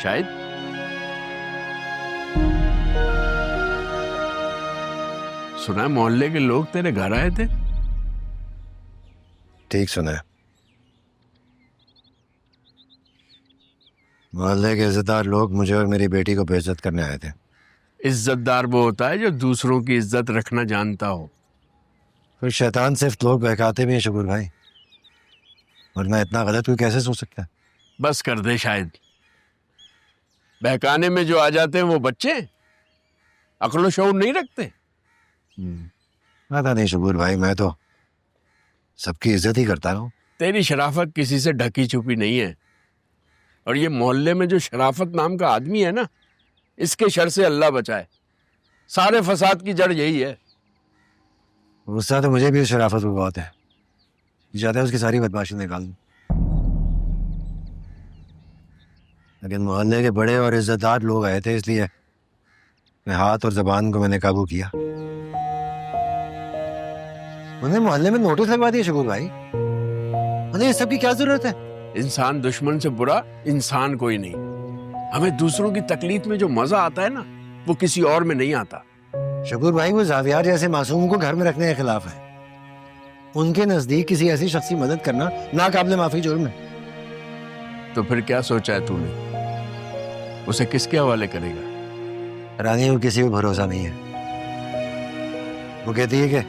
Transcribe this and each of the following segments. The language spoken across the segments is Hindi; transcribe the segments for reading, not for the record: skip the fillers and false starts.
शायद। सुना है मोहल्ले के लोग तेरे घर आए थे। ठीक सुना है। मोहल्ले के इज्जतदार लोग मुझे और मेरी बेटी को बेइज्जत करने आए थे। इज्जतदार वो होता है जो दूसरों की इज्जत रखना जानता हो। फिर शैतान सिर्फ लोग बहकाते भी हैं शकूर भाई, वरना इतना गलत कोई कैसे सोच सकता है। बस कर दे शायद। बहकाने में जो आ जाते हैं वो बच्चे अक्ल शऊर नहीं रखते। पता नहीं शकूर भाई, मैं तो सबकी इज्जत ही करता हूँ। तेरी शराफत किसी से ढकी छुपी नहीं है, और ये मोहल्ले में जो शराफत नाम का आदमी है ना, इसके शर से अल्लाह बचाए। सारे फसाद की जड़ यही है। गुस्सा तो मुझे भी शराफत को बहुत है, चाहता है उसकी सारी बदमाशी निकाल दूं। लेकिन मोहल्ले के बड़े और इज्जतदार लोग आए थे, इसलिए मैं हाथ और जबान को मैंने काबू किया। उन्हें मोहल्ले में नोटिस लगवा दिया शकूर भाई। उन्हें इस सब की क्या जरूरत है? इंसान दुश्मन से बुरा इंसान कोई नहीं। हमें दूसरों की तकलीफ में जो मजा आता है ना, वो किसी और में नहीं आता। शकूर भाई, वो जावियार जैसे मासूम को घर में रखने के खिलाफ है। उनके नजदीक किसी ऐसी शख्स की मदद करना नाकाबिले माफी जुर्म है। तो फिर क्या सोचा है तूने? उसे किसके हवाले करेगा? रानी को किसी को भरोसा नहीं है। वो कहती है कि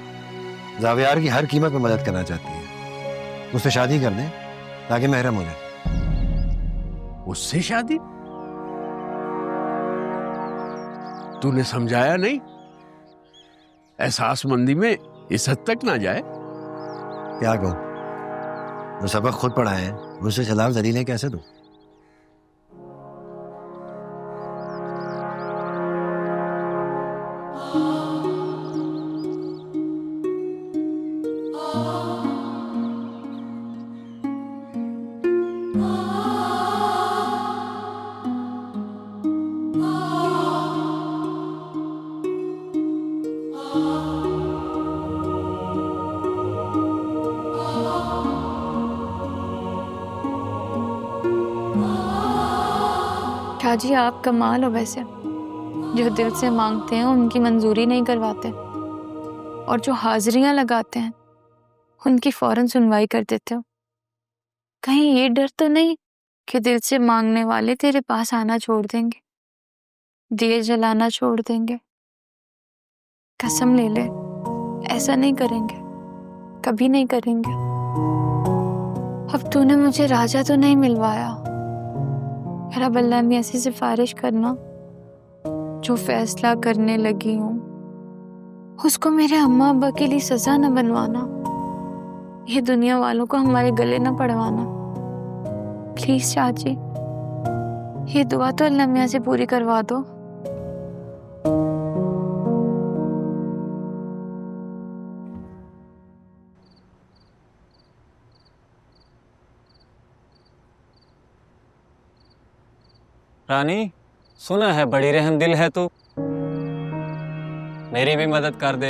जावियार की हर कीमत में मदद करना चाहती है। उससे शादी कर दे ताकि महरम हो जाए। उससे शादी? तूने समझाया नहीं? एहसासमंदी में इस हद तक ना जाए। क्या कहूं, वो सबक खुद पढ़ाए हैं, उसके खिलाफ दलीलें कैसे दूं? जी आप कमाल हो वैसे, जो दिल से मांगते हैं उनकी मंजूरी नहीं करवाते, और जो हाजिरियां लगाते हैं उनकी फौरन सुनवाई कर देते हो। कहीं ये डर तो नहीं कि दिल से मांगने वाले तेरे पास आना छोड़ देंगे, दिए जलाना छोड़ देंगे? कसम ले ले, ऐसा नहीं करेंगे, कभी नहीं करेंगे। अब तूने मुझे राजा तो नहीं मिलवाया, मेरा बल्ला में ऐसी सिफारिश करना, जो फैसला करने लगी हूँ उसको मेरे अम्मा अब्बा के लिए सजा न बनवाना, ये दुनिया वालों को हमारे गले न पड़वाना। प्लीज चाची, ये दुआ तो अल्लाह मियां से पूरी करवा दो। रानी, सुना है बड़ी रहम दिल है तू, मेरी भी मदद कर दे,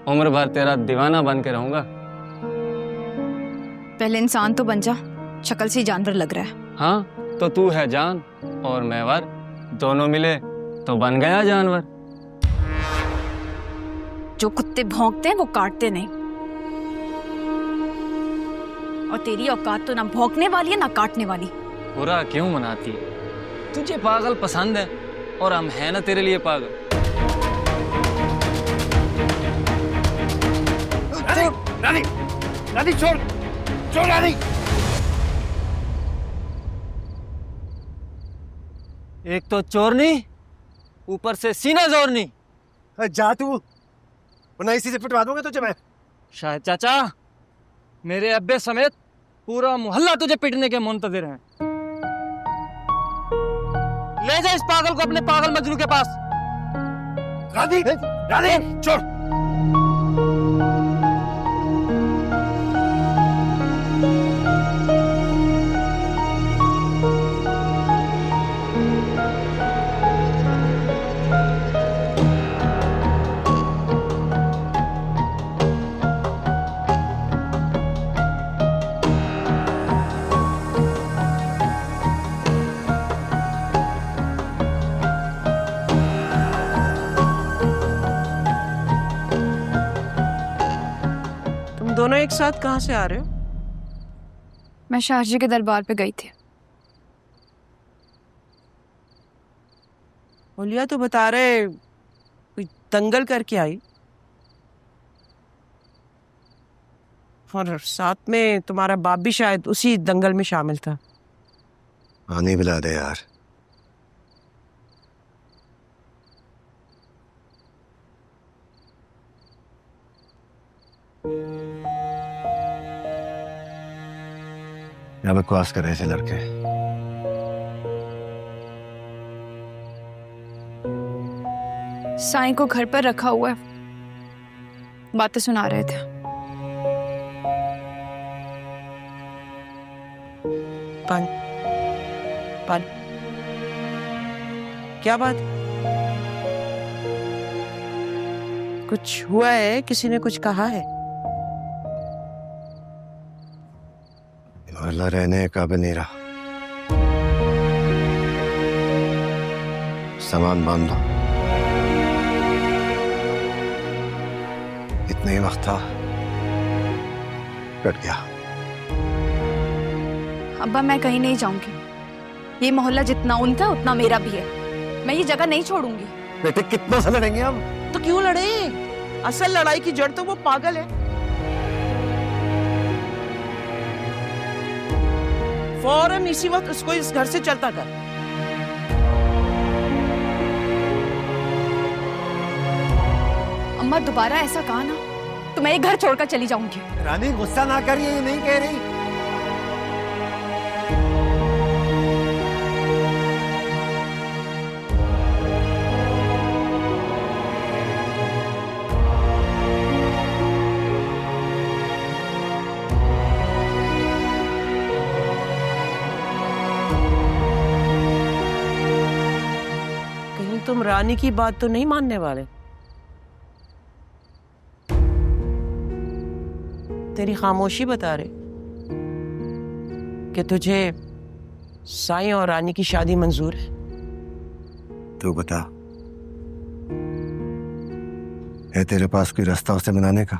उम्र भर तेरा दीवाना बन के रहूंगा। पहले इंसान तो बन जा, शक्ल से जानवर लग रहा है। हाँ तो तू है जान और मैं वर, दोनों मिले तो बन गया जानवर। जो कुत्ते भौंकते हैं वो काटते नहीं, और तेरी औकात तो ना भौंकने वाली है ना काटने वाली। बुरा क्यों मनाती है? तुझे पागल पसंद है और हम हैं ना तेरे लिए पागल। रानी, रानी छोड़, छोड़ रानी। एक तो चोरनी, ऊपर से सीना जोरनी। जा तू, वरना इसी से पिटवा दूंगा तुझे मैं। शायद चाचा, मेरे अब्बे समेत पूरा मोहल्ला तुझे पिटने के मुंतजिर हैं। ले जा इस पागल को अपने पागल मजनू के पास। रानी, रानी छोड़। दोनों एक साथ कहाँ से आ रहे हो? मैं शाहजी के दरबार पे गई थी। हुलिया तो बता रहे कोई दंगल करके आई, और साथ में तुम्हारा बाप भी शायद उसी दंगल में शामिल था। पानी पिला दे यार। क्या बकवास कर रहे थे लड़के? साईं को घर पर रखा हुआ है, बातें सुना रहे थे। पान पान क्या बात? कुछ हुआ है? किसी ने कुछ कहा है? मोहल्ला रहने का भी नहीं रहा। सामान बांध दो। इतना ही वक्त था, कट गया। अब्बा मैं कहीं नहीं जाऊंगी। ये मोहल्ला जितना उनका उतना मेरा भी है। मैं ये जगह नहीं छोड़ूंगी। बेटे कितना सा लड़ेंगे हम? तो क्यों लड़े? असल लड़ाई की जड़ तो वो पागल है। फौरन इसी वक्त उसको इस घर से चलता कर। अम्मा दोबारा ऐसा कहा ना तो मैं ये घर छोड़कर चली जाऊंगी। रानी गुस्सा ना करिए, ये नहीं कह रही। कहीं तुम रानी की बात तो नहीं मानने वाले? तेरी खामोशी बता रहे कि तुझे साईं और रानी की शादी मंजूर है। तू बता, है तेरे पास कोई रास्ता उसे मनाने का?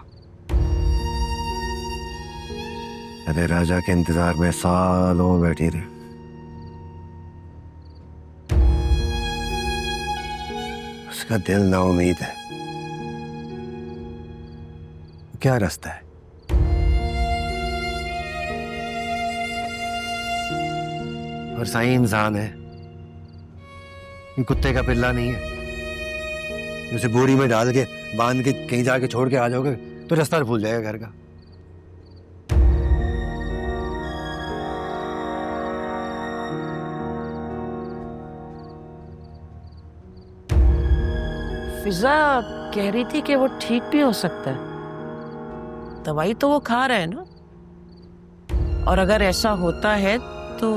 अरे राजा के इंतजार में सालों बैठी रही। उसका दिल ना उम्मीद है। क्या रास्ता है? और साईं इंसान है, ये कुत्ते का पिल्ला नहीं है। उसे बोरी में डाल के बांध के कहीं जाके छोड़ के आ जाओगे तो रास्ता भूल जाएगा घर का। फिजा कह रही थी कि वो ठीक भी हो सकता है। दवाई तो वो खा रहा है ना, और अगर ऐसा होता है तो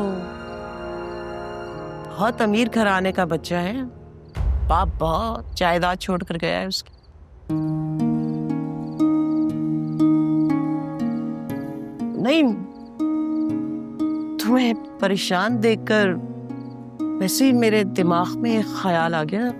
बहुत अमीर घराने का बच्चा है। बाप बहुत जायदाद छोड़कर गया है उसकी। नहीं, तुम्हें परेशान देखकर वैसे ही मेरे दिमाग में एक ख्याल आ गया।